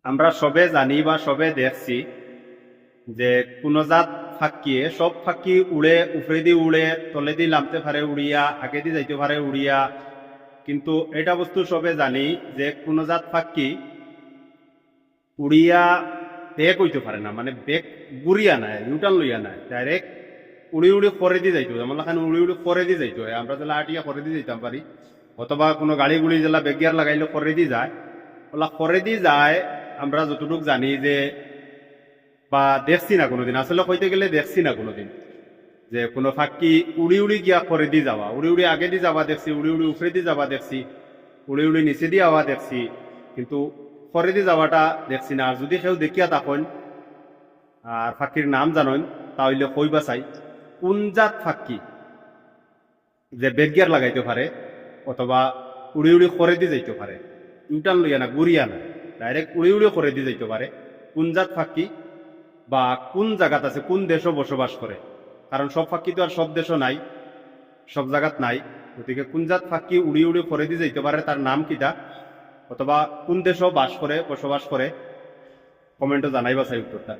আমরা সবে জানি বা সবে দেখছি যে কোন জাত ফাঁকিয়ে সব ফাঁকি উড়ে উপরে দিয়ে উড়ে তলে দিয়ে নামতে পারে উড়িয়া আগে দিয়ে যাইতে পারে উড়িয়া, কিন্তু এটা বস্তু সবে জানি যে কোন জাত ফাঁকি উড়িয়া বেগ হইতে পারে না, মানে বেগ গুড়িয়া নাই, ইউটার্ন লইয়া নাই, ডাইরেক্ট উড়ি উড়ি করে দিয়ে যাইতে হয়। আমরা উড়ি উড়ি করে দিয়ে যাইতে হয়, আমরা যেলা আটিয়া করে দিয়ে যাইতাম পারি, অথবা কোনো গাড়ি গুড়ি যেলা বেগিয়ার লাগাইলে করে দিয়ে যায়, ওলা করে দিয়ে যায়। আমরা যতটুকু জানি যে বা দেখছি না কোনোদিন, আসলে কইতে গেলে দেখছি না কোনোদিন যে কোনো ফাঁকি উড়ি উড়ি গিয়া করে দিয়ে যাওয়া, উড়ি উড়ি আগে দিয়ে যাওয়া দেখছি, উড়ি উড়ি উপরে দিয়ে যাওয়া দেখছি, উড়ি উড়ি নিচে দিয়ে আওয়া দেখছি, কিন্তু করে দিয়ে যাওয়াটা দেখছি না। আর যদি কেউ দেখিয়া তখন আর ফাঁকির নাম জানেন তাহলে কইবা চাই কোন জাত ফাঁকি যে বেগিয়ার লাগাইতে পারে অথবা উড়ি উড়ি করে দিয়ে যাইতে পারে, ইউটার্ন লইয়া না ঘুরিয়া না, ডাইরেক্ট উড়ি উড়ি করে দিয়ে যাইতে পারে, কোন জাত ফাঁকি বা কোন জায়গাত আছে, কোন দেশও বসবাস করে। কারণ সব ফাঁকি তো আর সব দেশও নাই, সব জায়গাত নাই। গতিকে কোন জাত ফাঁকি উড়ি উড়ি করে দিয়ে যাইতে পারে, তার নাম কিটা অথবা কোন দেশও বাস করে বসবাস করে, কমেন্টে জানাইবা চাই উত্তরটা।